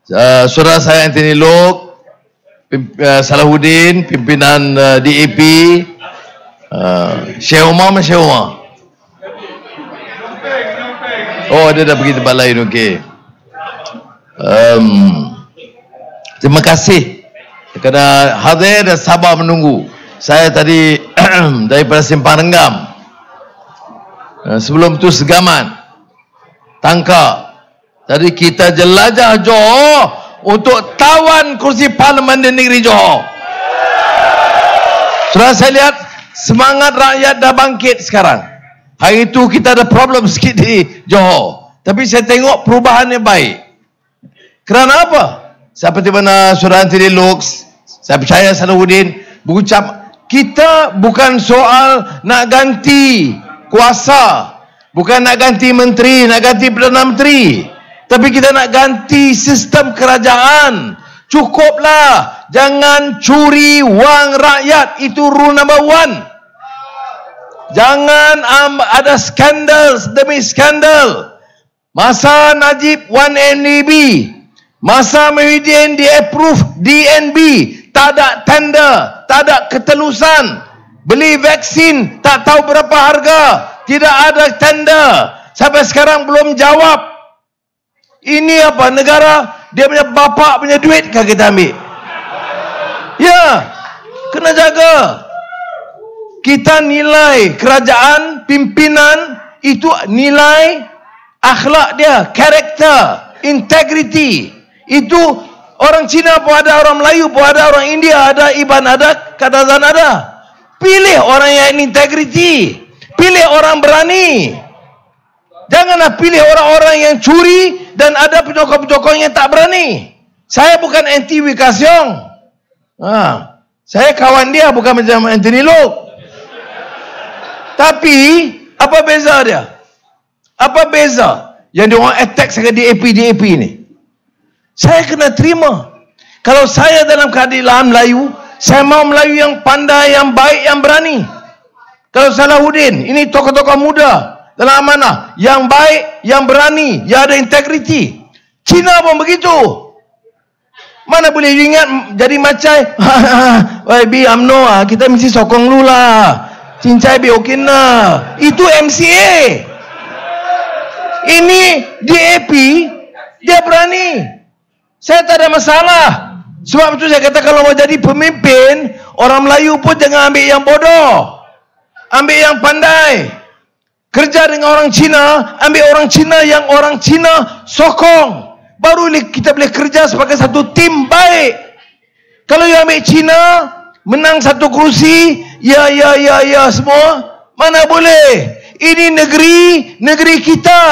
Saudara saya Anthony Loke, Salahuddin, pimpinan DAP, Syekh Umar. Oh, dia dah pergi tempat lain, okey. Terima kasih kerana hadir dan sabar menunggu. Saya tadi daripada Simpang Renggam, sebelum tu Segaman, Tangkak. Tadi kita jelajah Johor untuk tawan kursi Parlimen di negeri Johor. Sudah saya lihat semangat rakyat dah bangkit sekarang. Hari itu kita ada problem sikit di Johor, tapi saya tengok perubahannya baik. Kerana apa? Seperti mana Saudara Anthony Loke, saya percaya Salahuddin berucap, kita bukan soal nak ganti kuasa, bukan nak ganti menteri, nak ganti Perdana Menteri, tapi kita nak ganti sistem kerajaan. Cukuplah, jangan curi wang rakyat. Itu rule number 1. Jangan ada skandal demi skandal. Masa Najib 1MDB, masa Muhyiddin di approve DNB, tak ada tender, tak ada ketelusan. Beli vaksin tak tahu berapa harga, tidak ada tender. Sampai sekarang belum jawab. Ini apa? Negara dia punya bapak punya duit kah kita ambil? Ya, kena jaga. Kita nilai kerajaan, pimpinan itu nilai akhlak dia, karakter, integrity. Itu orang Cina pun ada, orang Melayu pun ada, orang India ada, Iban ada, Kadazan ada. Pilih orang yang integrity, pilih orang berani. Janganlah pilih orang-orang yang curi dan ada penyokong-penyokong yang tak berani. Saya bukan anti Wee-Ka Siong. Saya kawan dia, bukan macam Anthony Loke. Tapi apa beza dia? Apa beza yang dia orang attack sangat DAP ni? Saya kena terima. Kalau saya dalam keadilan Melayu, saya mau Melayu yang pandai, yang baik, yang berani. Kalau Salahuddin, ini tokoh-tokoh muda dalam amanah, yang baik, yang berani, yang ada integriti. Cina pun begitu. Mana boleh ingat jadi macai YB UMNO, kita mesti sokong lu lah, cincai be okina. Itu MCA. Ini DAP, dia berani. Saya tak ada masalah. Sebab itu saya kata, kalau mau jadi pemimpin, orang Melayu pun jangan ambil yang bodoh, ambil yang pandai. Kerja dengan orang Cina, ambil orang Cina yang orang Cina sokong. Baru kita boleh kerja sebagai satu tim baik. Kalau yang ambil Cina, menang satu kerusi, ya semua, mana boleh. Ini negeri kita,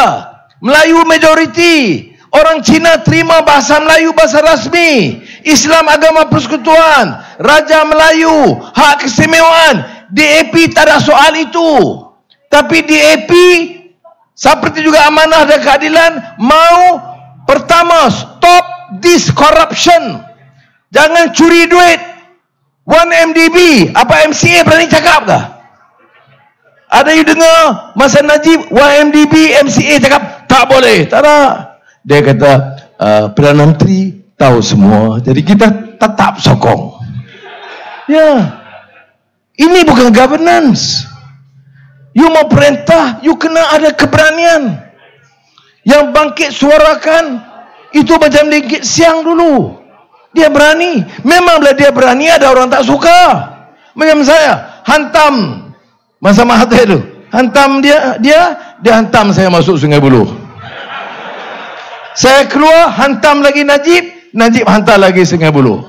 Melayu majoriti. Orang Cina terima bahasa Melayu bahasa rasmi, Islam agama persekutuan, Raja Melayu, hak keistimewaan. DAP tak ada soal itu. Tapi DAP seperti juga Amanah dan Keadilan mau, pertama, stop this corruption. Jangan curi duit. 1MDB, apa MCA berani cakap kah? Ada you dengar masa Najib 1MDB MCA cakap tak boleh? Tak ada. Dia kata Perdana Menteri tahu semua, jadi kita tetap sokong. Ya, ini bukan governance. You mau perintah, you kena ada keberanian. Yang bangkit suarakan itu macam Linggit Siang dulu. Dia berani. Memanglah dia berani, ada orang tak suka. Macam saya, hantam masa Mahathir itu. Hantam dia hantam saya masuk Sungai Buloh. Saya keluar, hantam lagi Najib hantar lagi Sungai Buloh.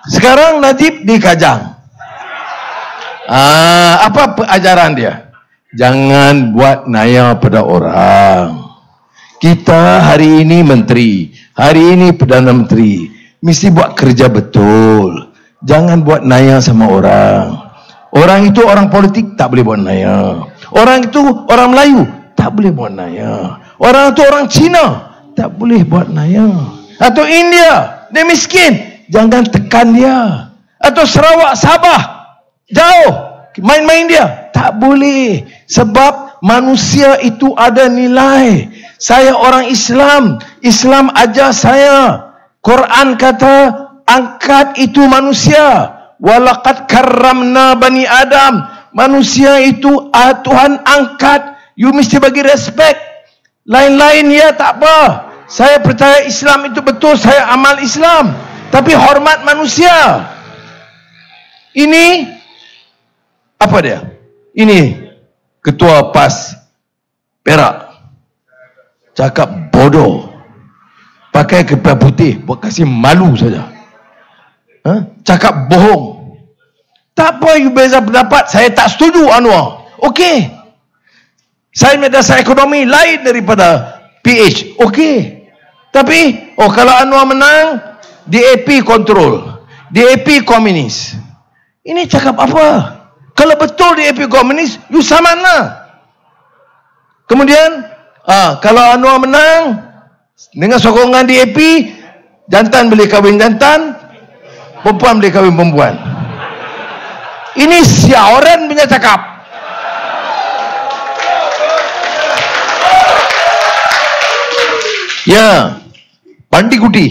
Sekarang Najib di Kajang. Apa ajaran dia? Jangan buat naya pada orang. Kita hari ini menteri, hari ini Perdana Menteri, mesti buat kerja betul. Jangan buat naya sama orang. Orang itu orang politik tak boleh buat naya. Orang itu orang Melayu tak boleh buat naya. Orang itu orang Cina tak boleh buat naya. Atau India, dia miskin, jangan tekan dia. Atau Sarawak, Sabah, jauh, main-main dia, tak boleh. Sebab manusia itu ada nilai. Saya orang Islam, Islam ajar saya. Quran kata angkat itu manusia. Walaqad karramna bani Adam. Manusia itu Tuhan angkat. You mesti bagi respect. Lain-lain ya tak apa. Saya percaya Islam itu betul, saya amal Islam. Tapi hormat manusia. Ini apa dia? Ini Ketua PAS Perak cakap bodoh. Pakai kepas putih buat kasih malu saja. Cakap bohong. Tak apa you beza pendapat. Saya tak setuju Anwar. Okey. Saya punya dasar ekonomi lain daripada PH. Okey. Tapi kalau Anwar menang, DAP kontrol. DAP komunis. Ini cakap apa? Kalau betul DAP komunis, you sama mana? Kemudian kalau Anwar menang dengan sokongan DAP, jantan boleh kahwin jantan, perempuan boleh kahwin perempuan. Ini siaran punya cakap. Ya, pandi kuti.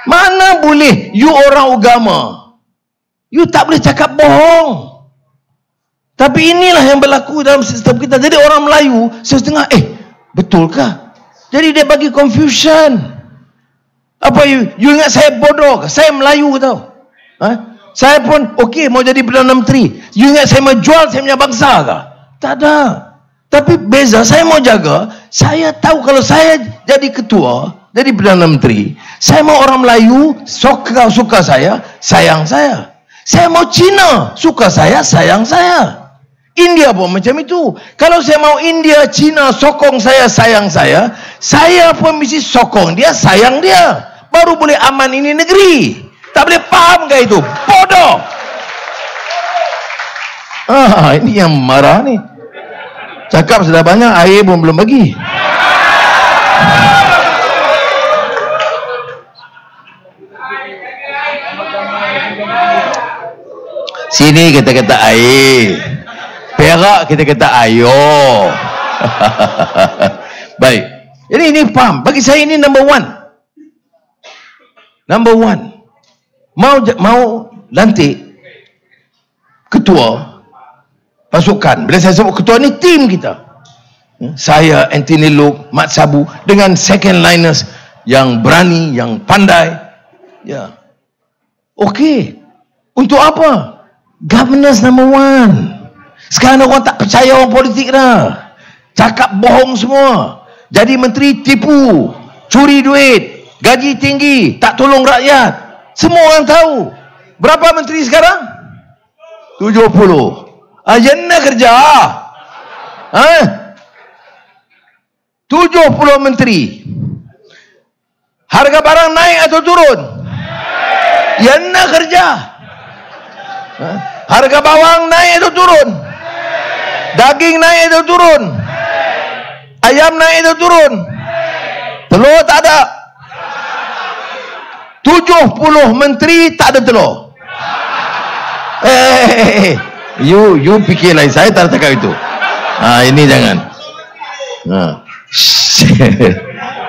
Mana boleh you orang agama, you tak boleh cakap bohong. Tapi inilah yang berlaku dalam sistem kita. Jadi orang Melayu setengah betulkah? Jadi dia bagi confusion. Apa you ingat saya bodoh ke? Saya Melayu tau. Saya pun okey mau jadi Perdana Menteri. You ingat saya mau jual saya punya bangsa ke? Tak ada. Tapi beza, saya mau jaga. Saya tahu kalau saya jadi ketua, jadi Perdana Menteri, saya mau orang Melayu suka saya, sayang saya. Saya mau Cina, suka saya, sayang saya. India pun macam itu. Kalau saya mau India, Cina sokong saya, sayang saya, saya pun mesti sokong dia, sayang dia. Baru boleh aman ini negeri. Tak boleh faham ke itu? Bodoh. Ini yang marah ni. Cakap sudah banyak, air pun belum bagi. Sini kita kata air. Perak kita kata ayo. Baik. Jadi ini faham. Bagi saya ini number one. Number one. Mau lantik ketua pasukan. Bila saya sebut ketua ni tim kita. Saya, Anthony Luke, Mat Sabu dengan second liners yang berani, yang pandai. Ya. Okey. Untuk apa? Governance number one. Sekarang orang tak percaya orang politik dah. Cakap bohong semua. Jadi menteri tipu, curi duit, gaji tinggi, tak tolong rakyat. Semua orang tahu. Berapa menteri sekarang? 70. Jana kerja. 70 menteri. Harga barang naik atau turun? Jana kerja. Harga bawang naik atau turun? Daging naik atau turun? Ayam naik atau turun? Telur tak ada. 70 menteri tak ada telur. You fikir lain. Saya tak cakap itu. Ini jangan.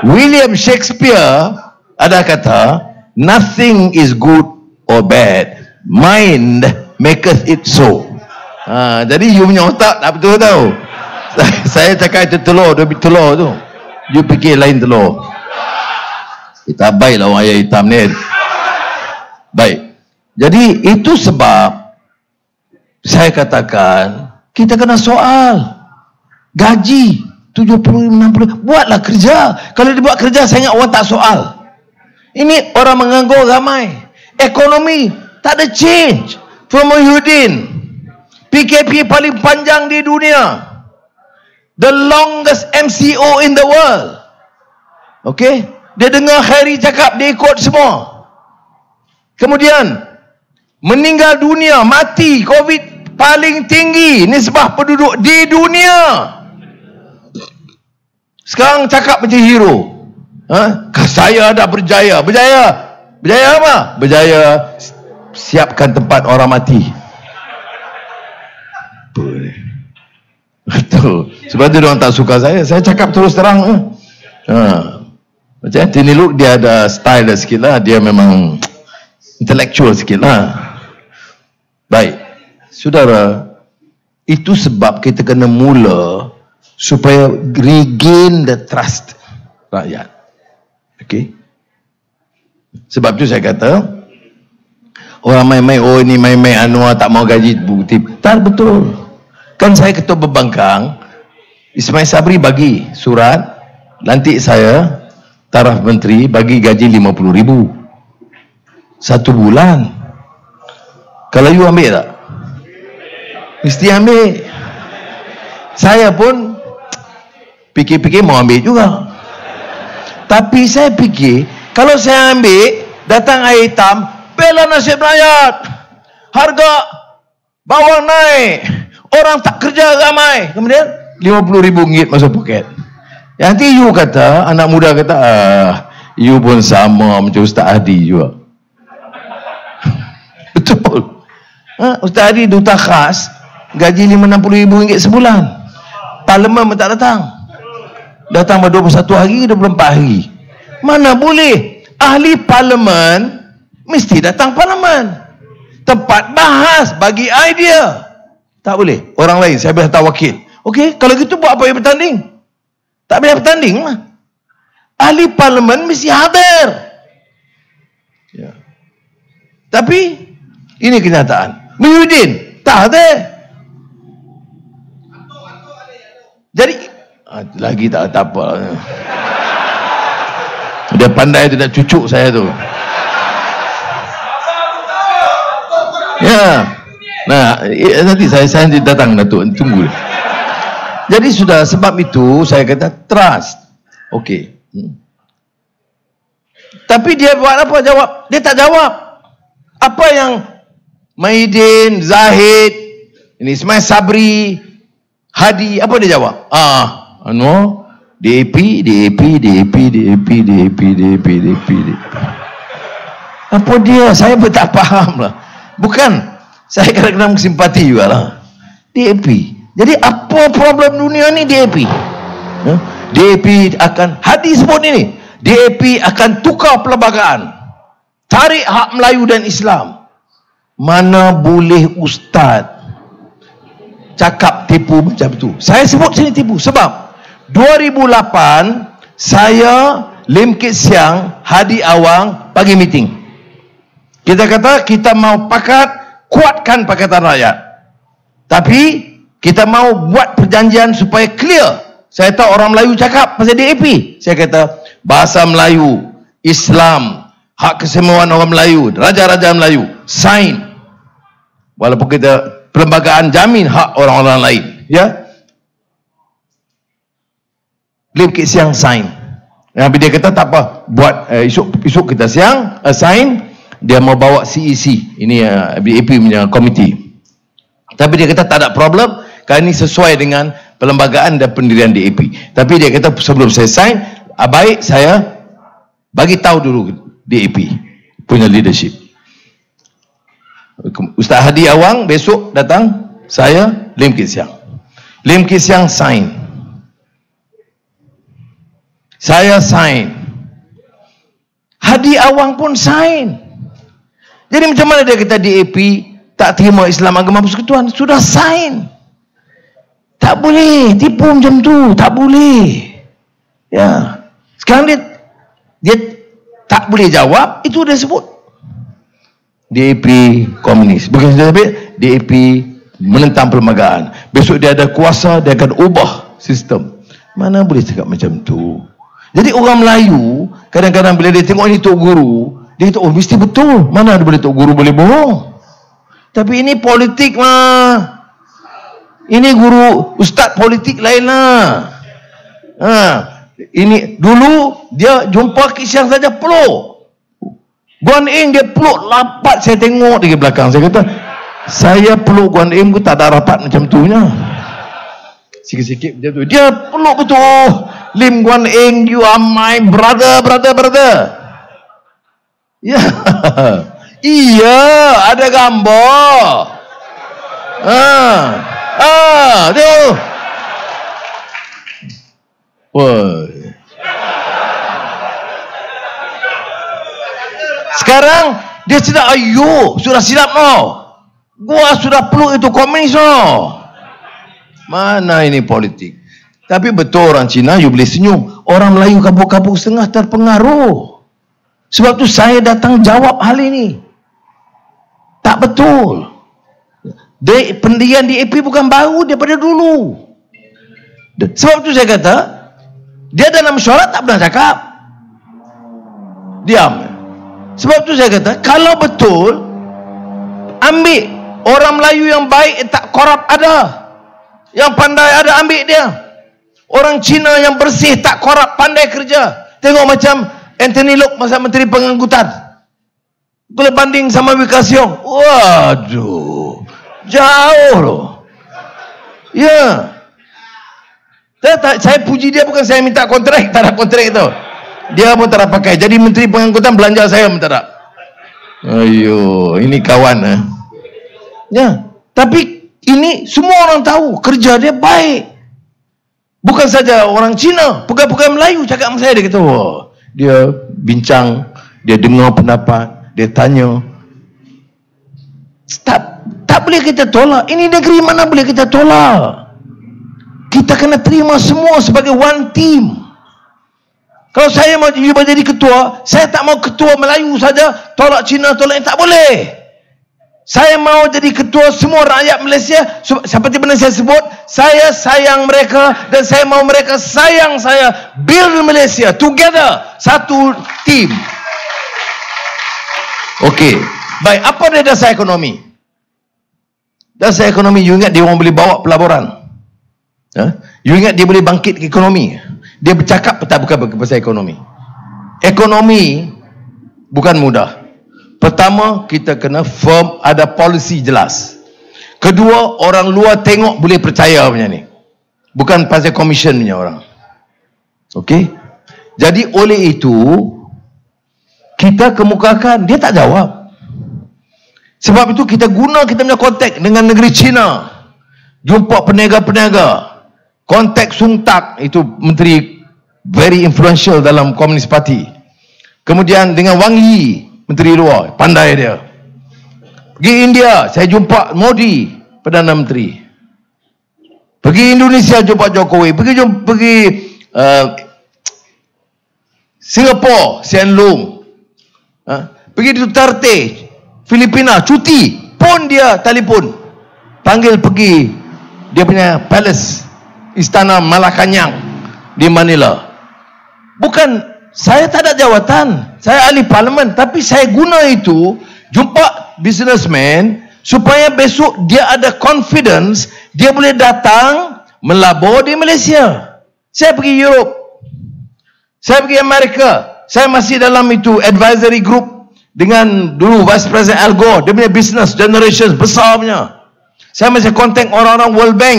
William Shakespeare ada kata, nothing is good or bad, mind maketh it so. Jadi you punya otak tak betul tau. Saya cakap itu telur, dia bit telur tu. You fikir lain telur. Kita baiklah orang ayah hitam ni. Baik. Jadi itu sebab saya katakan kita kena soal gaji 70-60. Buatlah kerja. Kalau dia buat kerja, saya ingat orang tak soal. Ini orang menganggur ramai. Ekonomi tak ada change. From Muhyiddin, PKP paling panjang di dunia, the longest MCO in the world. Okay, dia dengar Khairi cakap, dia ikut semua. Kemudian meninggal dunia, mati COVID paling tinggi nisbah penduduk di dunia. Sekarang cakap macam hero. Saya dah berjaya. Berjaya apa? Berjaya siapkan tempat orang mati. Betul. Sebab tu orang tak suka saya. Saya cakap terus terang. Macam Anthony Luke, dia ada style sikit lah. Dia memang intellectual sikit lah. Baik, saudara, itu sebab kita kena mula supaya regain the trust rakyat. Okay. Sebab tu saya kata, orang main-main, oh ini main-main Anwar tak mau gaji bukti. Tak betul. Kan saya ketua pembangkang, Ismail Sabri bagi surat, lantik saya taraf menteri, bagi gaji 50,000 1 bulan. Kalau you ambil tak? Mesti ambil. Saya pun fikir-fikir mau ambil juga. Tapi saya fikir, kalau saya ambil, datang air hitam, bela nasib rakyat, harga bawang naik, orang tak kerja ramai, kemudian RM50,000 masuk poket. Nanti you kata, anak muda kata, you pun sama macam Ustaz Hadi juga. Betul. Ustaz Hadi duta khas, gaji RM50,000 sebulan. Parlimen pun tak datang. Datang ber 21 hari, 24 hari. Mana boleh? Ahli parlimen mesti datang parlimen. Tempat bahas, bagi idea. Tak boleh. Orang lain, saya boleh hantar wakil. Okey, kalau gitu buat apa yang bertanding? Tak boleh bertanding lah. Ahli parlimen mesti hadir. Ya. Tapi ini kenyataan. Muhyiddin tak ada. Jadi lagi tak apa. Dia pandai tu, nak cucuk saya tu. Ya. Nah, nanti saya datang Datuk, tunggu. Jadi sudah, sebab itu saya kata trust. Okey. Tapi dia buat apa? Jawab. Dia tak jawab. Apa yang Muhyiddin, Zahid, ini Ismail Sabri, Hadi, apa dia jawab? Anwar, DAP. Apa dia? Saya pun tak faham lah. Bukan, saya kadang-kadang simpati juga lah. DAP. Jadi apa problem dunia ni DAP? DAP akan, Hadi sebut ini, DAP akan tukar perlembagaan, tarik hak Melayu dan Islam. Mana boleh ustaz cakap tipu macam tu? Saya sebut sini tipu sebab 2008 saya, Lim Kit Siang, Hadi Awang bagi meeting. Kita kata kita mau pakat kuatkan Pakatan Rakyat, tapi kita mau buat perjanjian supaya clear. Saya tahu orang Melayu cakap pasal DAP. Saya kata bahasa Melayu, Islam, hak kesemuan orang Melayu, raja-raja Melayu, sign. Walaupun kita perlembagaan jamin hak orang-orang lain, ya. Lim Kit Siang sign. Tapi dia kata tak apa, buat esok kita siang sign. Dia mau bawa CEC, ini BAP punya komiti. Tapi dia kata tak ada problem, kerana ini sesuai dengan perlembagaan dan pendirian DAP. Tapi dia kata sebelum saya sign, baik saya bagi tahu dulu DAP punya leadership. Ustaz Hadi Awang besok datang, saya Lim Kit Siang. Lim Kit Siang sign. Saya sign. Hadi Awang pun sign. Jadi macam mana dia kata DAP tak terima Islam agama persekutuan? Sudah sign. Tak boleh tipu macam tu, tak boleh. Ya. Sekarang dia tak boleh jawab, itu dia sebut DAP komunis. Bukan DAP menentang perlembagaan. Besok dia ada kuasa, dia akan ubah sistem. Mana boleh cakap macam tu? Jadi orang Melayu kadang-kadang bila dia tengok ini Tok Guru, dia kata, oh mesti betul. Mana ada boleh Tok Guru boleh bohong? Tapi ini politik lah. Ini guru, ustaz politik lain lah. Ini dulu dia jumpa Kit Siang saja peluk. Guan Eng dia peluk rapat, saya tengok di belakang. Saya kata, saya peluk Guan Eng pun tak ada rapat macam tu nya. Sikit-sikit macam tu. Dia peluk betul. Lim Guan Eng, you are my brother. Ya. Iya, ada gambar. Tu. Woi. Sekarang dia sudah sudah silap Gua sudah peluk itu komunis Mana ini politik? Tapi betul orang Cina, you boleh senyum. Orang Melayu kampung-kampung setengah terpengaruh. Sebab tu saya datang jawab hal ini. Tak betul. Pendirian DAP bukan baru daripada dulu. Sebab tu saya kata, dia dalam mesyuarat tak pernah cakap. Diam. Sebab tu saya kata, kalau betul, ambil orang Melayu yang baik, tak korup ada. Yang pandai ada, ambil dia. Orang Cina yang bersih, tak korup, pandai kerja. Tengok macam Anthony Lok masa Menteri Pengangkutan. Kalau banding sama Wee-Ka Siong, waduh, jauh loh. Ya. Saya puji dia, bukan saya minta kontrak. Tak ada kontrak itu. Dia pun tak ada pakai. Jadi Menteri Pengangkutan belanja saya pun tak ada. Ayo, ini kawan Ya. Tapi ini semua orang tahu kerja dia baik. Bukan saja orang Cina, pegawai-pegawai Melayu cakap sama saya, dia kata, dia bincang, dia dengar pendapat, dia tanya. Tak boleh kita tolak. Ini negeri mana boleh kita tolak? Kita kena terima semua sebagai one team. Kalau saya mau jadi ketua, saya tak mau ketua Melayu saja, tolak Cina, tolak ini, tak boleh. Saya mau jadi ketua semua rakyat Malaysia. Seperti mana saya sebut, saya sayang mereka dan saya mau mereka sayang saya. Build Malaysia together, satu team. Okey, baik. Apa dia dasar ekonomi? Dasar ekonomi, you ingat dia orang boleh bawa pelaburan? You ingat dia boleh bangkit ekonomi? Dia bercakap tak bukan pasal ekonomi. Ekonomi bukan mudah. Pertama, kita kena firm, ada polisi jelas. Kedua, orang luar tengok boleh percaya punya ni. Bukan pasal komisen punya orang. Okey? Jadi oleh itu, kita kemukakan, dia tak jawab. Sebab itu kita guna kita punya kontak dengan negeri China. Jumpa peniaga-peniaga. Kontak Sung Tak, itu menteri very influential dalam Komunis Parti. Kemudian dengan Wang Yi, menteri luar, pandai dia. Pergi India, saya jumpa Modi, Perdana Menteri. Pergi Indonesia, jumpa Jokowi. Pergi Singapura, Hsien Loong. Pergi Duterte, Filipina, cuti, pun dia telefon. Panggil pergi dia punya palace, Istana Malacañang di Manila. Bukan, saya tak ada jawatan, saya ahli parlimen, tapi saya guna itu jumpa businessman supaya besok dia ada confidence, dia boleh datang melabur di Malaysia. Saya pergi Europe, saya pergi Amerika, saya masih dalam itu advisory group dengan dulu Vice President Al Gore, dia punya business generations besar punya. Saya masih kontak orang-orang World Bank,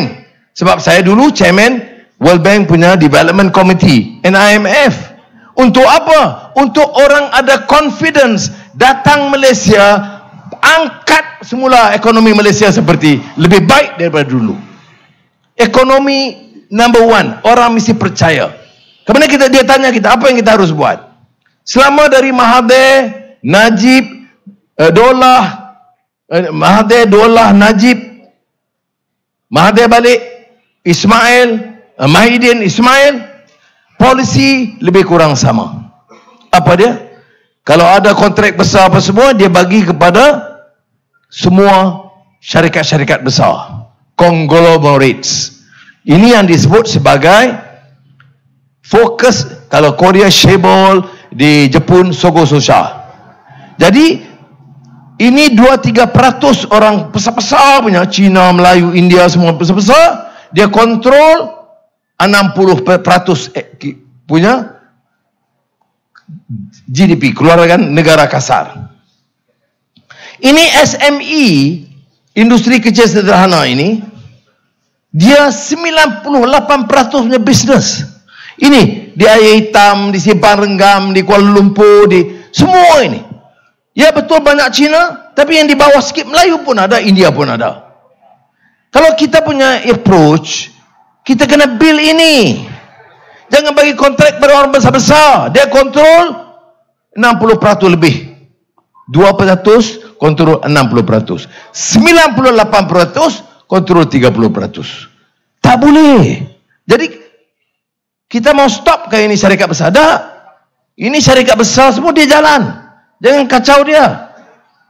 sebab saya dulu chairman World Bank punya Development Committee and IMF. Untuk apa? Untuk orang ada confidence datang Malaysia, angkat semula ekonomi Malaysia seperti lebih baik daripada dulu. Ekonomi number one, orang mesti percaya. Kemudian dia tanya kita, apa yang kita harus buat? Selama dari Mahathir, Najib, Najib, Mahathir balik, Ismail, Mahidin Ismail, polisi lebih kurang sama. Apa dia? Kalau ada kontrak besar apa semua, dia bagi kepada semua syarikat-syarikat besar, conglomerates. Ini yang disebut sebagai fokus. Kalau Korea Shebol, di Jepun Sogo Sosha. Jadi ini 2-3% orang besar-besar punya, Cina, Melayu, India, semua besar-besar, dia kontrol 60% punya GDP, keluarkan negara kasar. Ini SME, industri kecil sederhana ini, dia 98% punya bisnes. Ini di Air Hitam, di Simpang Renggam, di Kuala Lumpur, di semua ini. Ya betul banyak Cina, tapi yang di bawah sikit Melayu pun ada, India pun ada. Kalau kita punya approach, kita kena build ini. Jangan bagi kontrak pada orang besar-besar. Dia kontrol 60% lebih. 2% kontrol 60%. 98% kontrol 30%. Tak boleh. Jadi kita mau stop ke ini syarikat besar? Tak. Ini syarikat besar semua dia jalan. Jangan kacau dia.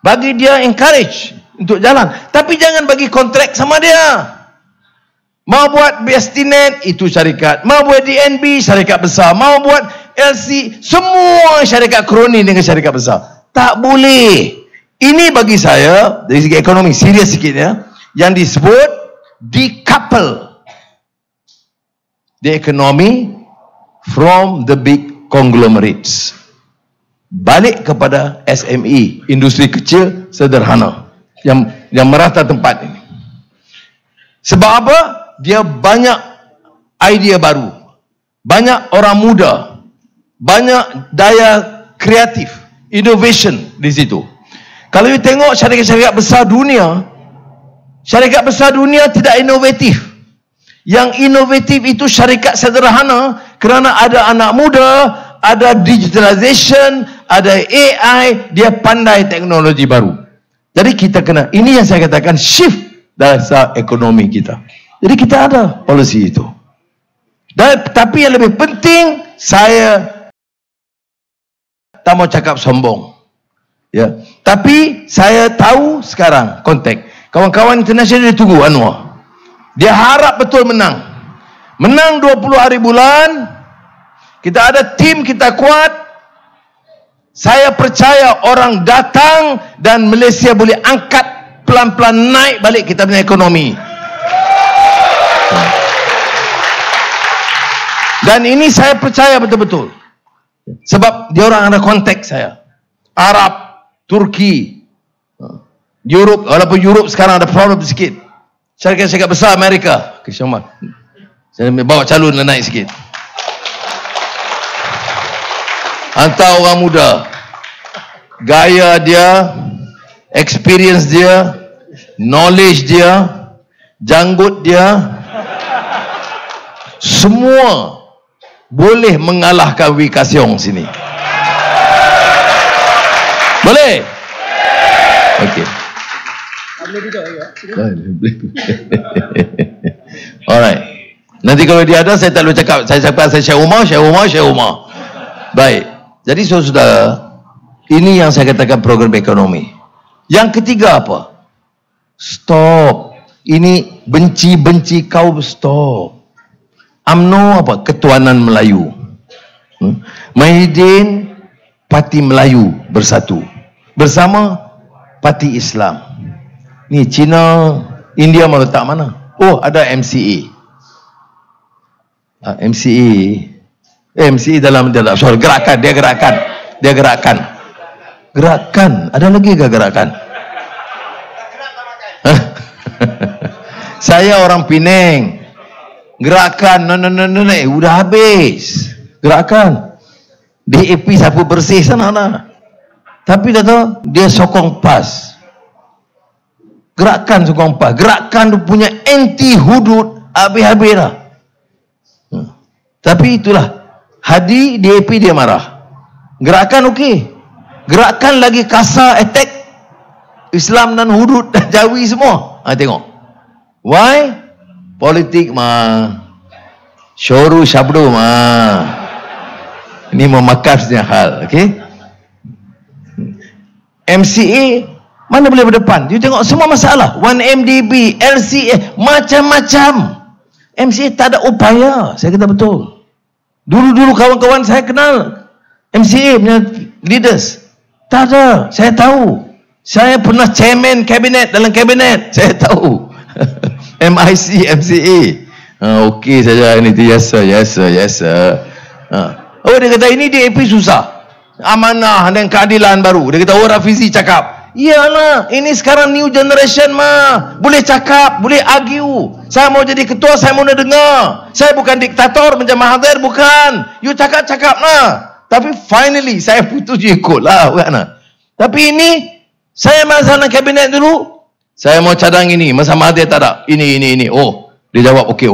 Bagi dia encourage untuk jalan. Tapi jangan bagi kontrak sama dia. Mau buat BSTNet, itu syarikat. Mau buat DNB, syarikat besar. Mau buat LC, semua syarikat kroni dengan syarikat besar. Tak boleh. Ini bagi saya, dari segi ekonomi, serius sikit ya, yang disebut decouple the economy from the big conglomerates. Balik kepada SME, industri kecil sederhana yang merata tempat ini. Sebab apa? Dia banyak idea baru, banyak orang muda, banyak daya kreatif, innovation di situ. Kalau you tengok syarikat-syarikat besar dunia, syarikat besar dunia tidak inovatif. Yang inovatif itu syarikat sederhana, kerana ada anak muda, ada digitalization, ada AI, dia pandai teknologi baru. Jadi kita kena, ini yang saya katakan shift dasar ekonomi kita. Jadi kita ada polisi itu. Dan tapi yang lebih penting, saya tak mau cakap sombong. Ya, tapi saya tahu sekarang kontak kawan-kawan internasional dia tunggu Anwar. Dia harap betul menang. Menang 20 hari bulan. Kita ada tim, kita kuat. Saya percaya orang datang dan Malaysia boleh angkat pelan-pelan naik balik kita punya ekonomi. Dan ini saya percaya betul-betul. Sebab dia orang ada kontak saya. Arab, Turki, Europe, walaupun Europe sekarang ada problem sikit. Syarikat-syarikat besar Amerika. Okay, saya bawa calon lah naik sikit. Hantar orang muda. Gaya dia, experience dia, knowledge dia, janggut dia, semua boleh mengalahkan Wee Ka Siong sini. Boleh? Okey. Alright. Nanti kalau dia ada, saya tak boleh cakap. Saya cakap saya Syekh Umar. Baik. Jadi saudara, ini yang saya katakan program ekonomi. Yang ketiga apa? Stop. Ini benci-benci kaum, stop. UMNO apa? Ketuanan Melayu. Mahidin, Parti Melayu Bersatu. Bersama Parti Islam. Ni Cina, India mau letak mana? Oh, ada MCA. MCA dalam sorry, gerakan. Ada lagi ke gerakan? Saya orang Penang. Gerakan, no, udah habis. Gerakan. DAP sapu bersih sana lah. Tapi dah tahu, dia sokong PAS. Gerakan sokong PAS. Gerakan tu punya anti hudud habis-habis lah. Tapi itulah. Hadi, DAP dia marah. Gerakan okey. Gerakan lagi kasar attack Islam dan hudud dan Jawi semua. Tengok. Why? Politik mah. Syoru syabdu mah. Ini memakan setiap hal. Okey. MCA mana boleh berdepan? You tengok semua masalah. 1MDB, LCA, macam-macam. MCA tak ada upaya. Saya kata betul. Dulu-dulu kawan-kawan saya kenal MCA punya leaders. Tak ada. Saya tahu. Saya pernah chairman kabinet dalam kabinet. Saya tahu. MIC, MCA. Okey saja ini tu. Yes sir. Oh, dia kata ini DAP susah. Amanah dan keadilan baru. Dia kata, Rafizi cakap. Iyalah, ini sekarang new generation mah. Boleh cakap, boleh argue. Saya mau jadi ketua, saya mau dengar. Saya bukan diktator macam Mahathir, bukan. You cakap-cakap lah. Tapi finally, saya putus ikut lah. Bukan. Tapi ini, saya masa dalam kabinet dulu, saya mau cadang ini. Masa Mahathir tak ada. Ini. Oh, dia jawab, okey.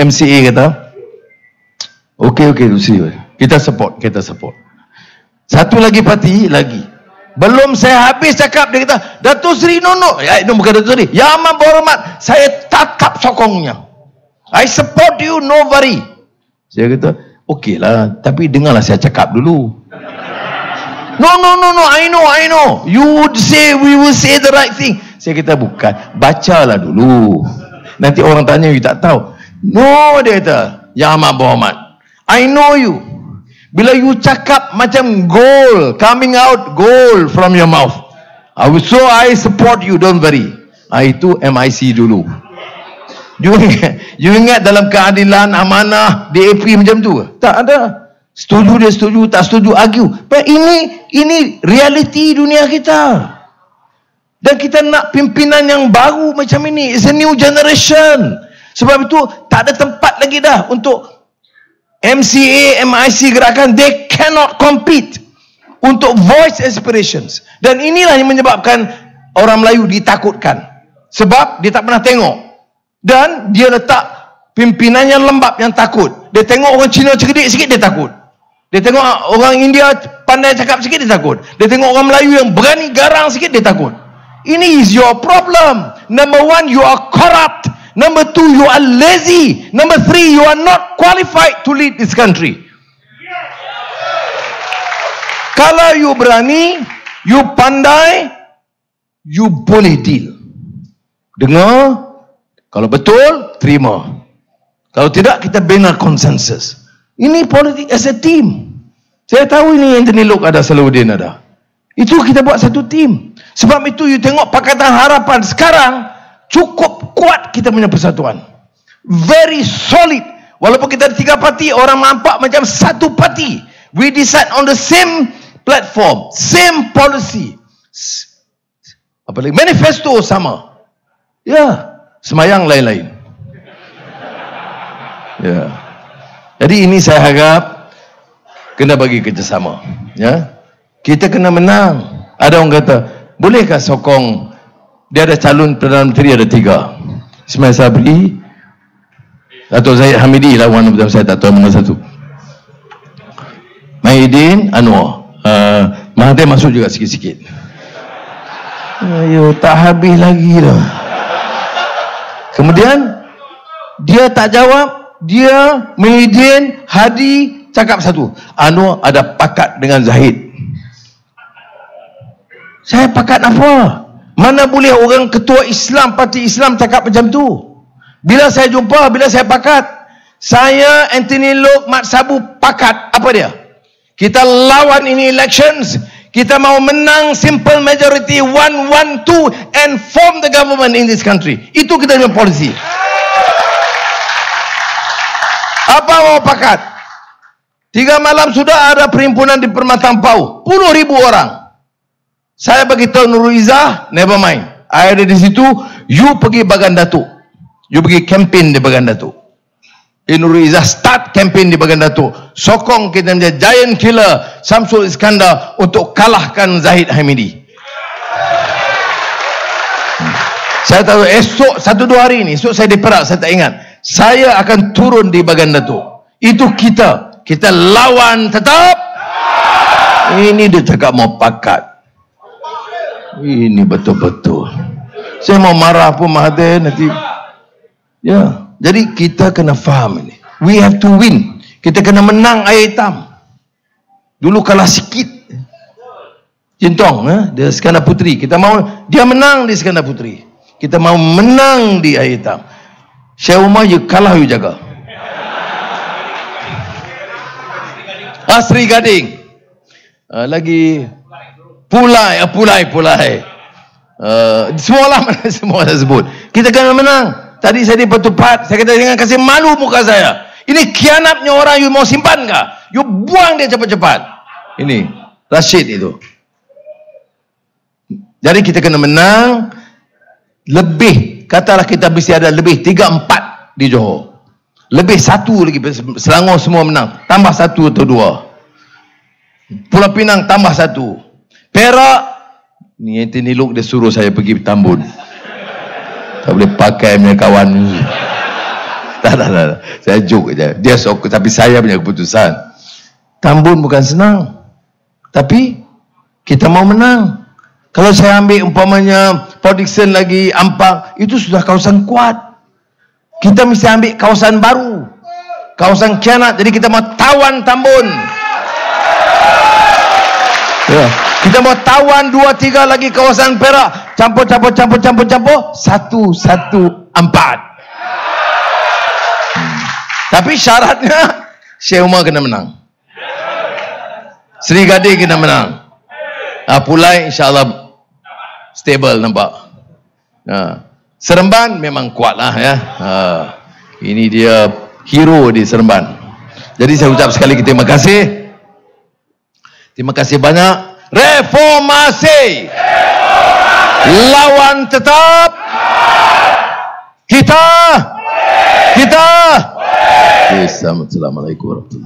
MCA kata, okey, Lucy. Kita support. Satu lagi parti, lagi. Belum saya habis cakap, dia kata, Datuk Seri, no. Itu bukan Datuk Seri. Yang amat berhormat, saya tatap sokongnya. I support you, no worry. Saya kata, okey lah, tapi dengarlah saya cakap dulu. No, I know. You would say, we will say the right thing. Saya kata, bukan. Bacalah dulu. Nanti orang tanya, you tak tahu. No, dia kata, yang amat berhormat, I know you. Bila you cakap macam gold, coming out gold from your mouth. So I support you, don't worry. Itu MIC dulu. You ingat dalam keadilan, amanah, DAP macam tu? Tak ada. Setuju dia setuju, tak setuju argue. Ini realiti dunia kita. Dan kita nak pimpinan yang baru macam ini. It's a new generation. Sebab itu tak ada tempat lagi dah untuk MCA, MIC gerakan. They cannot compete untuk voice aspirations. Dan inilah yang menyebabkan orang Melayu ditakutkan. Sebab dia tak pernah tengok. Dan dia letak pimpinan yang lembab, yang takut. Dia tengok orang Cina cerdik sikit, dia takut. Dia tengok orang India pandai cakap sikit, dia takut. Dia tengok orang Melayu yang berani garang sikit, dia takut. Ini is your problem. Number one, you are corrupt. Number two, you are lazy. Number three, you are not qualified to lead this country. Kalau you berani, you pandai, you boleh deal. Dengar, kalau betul, terima. Kalau tidak, kita bina konsensus. Ini politik as a team. Saya tahu ini Anthony Loke ada, Salahuddin ada. Itu kita buat satu team. Sebab itu you tengok Pakatan Harapan sekarang cukup kuat kita punya persatuan. Very solid. Walaupun kita ada 3 parti, orang nampak macam satu parti. We decide on the same platform, same policy. Apa lagi? Manifesto sama. Ya, semayang lain-lain. Ya. Jadi ini saya harap kena bagi kerjasama. Ya, kita kena menang. Ada orang kata, bolehkah sokong? Dia ada calon Perdana Menteri ada 3. Ismail Sabri atau Zahid Hamidi lah, one of them, saya tak tahu mana satu. Mahidin Anwar, Mahathir masuk juga sikit-sikit. Ayo, tak habis lagi dah. Kemudian dia tak jawab. Dia, Mahidin, Hadi cakap satu. Anwar ada pakat dengan Zahid. Saya pakat apa? Mana boleh orang ketua Islam, parti Islam cakap macam tu? Bila saya jumpa, bila saya pakat, saya, Anthony Loke, Mat Sabu pakat. Apa dia? Kita lawan ini elections. Kita mau menang simple majority 1-1-2 and form the government in this country. Itu kita punya polisi. Apa mau pakat? 3 malam sudah ada perhimpunan di Permatang Pau, puluh ribu orang. Saya beritahu Nurul Izzah, never mind. I ada di situ, you pergi Bagan Datuk. You pergi campaign di Bagan Datuk. Nurul Izzah start campaign di Bagan Datuk. Sokong kita punya giant killer Samsul Iskandar untuk kalahkan Zahid Hamidi. Saya tahu esok 1-2 hari ini, esok saya di Perak, saya tak ingat. Saya akan turun di Bagan Datuk. Itu kita lawan tetap. Ini dia cakap mau pakat. Ini betul-betul. Saya mau marah pun Mahathir nanti. Ya, jadi kita kena faham ini. We have to win. Kita kena menang air hitam. Dulu kalah sikit. Jintong, dia Iskandar Puteri. Kita mau dia menang di Iskandar Puteri. Kita mau menang di air hitam. Syekh Umar, you kalah, you jaga. Sri Gading. Lagi Pulai. Semua saya sebut. Kita kena menang. Tadi saya di Petupat, saya kata jangan kasih malu muka saya. Ini khianatnya orang, you mau simpan kah? You buang dia cepat-cepat. Ini Rashid itu. Jadi kita kena menang. Lebih, katalah kita mesti ada lebih 3-4 di Johor. Lebih 1 lagi, Selangor semua menang. Tambah 1 atau 2. Pulau Pinang tambah 1. Perak, ni Anthony Loke dia suruh saya pergi Tambun. Tak boleh pakai punya kawan ni. Tak. Saya joke je. Dia sok, tapi saya punya keputusan. Tambun bukan senang. Tapi kita mau menang. Kalau saya ambil umpamanya Port Dickson lagi, Ampang, itu sudah kawasan kuat. Kita mesti ambil kawasan baru, kawasan Kianat. Jadi kita mau tawan Tambun. Ya. Kita mau tawan 2-3 lagi kawasan Perak. Campur. 1-1-4. Tapi syaratnya Syekh Umar kena menang, Seri Gading kena menang. Pulai insyaAllah stable nampak. Seremban memang kuat lah ya. Ini dia hero di Seremban. Jadi saya ucap sekali lagi terima kasih. Terima kasih banyak. Reformasi. Lawan tetap. Kita. Assalamualaikum warahmatullahi wabarakatuh.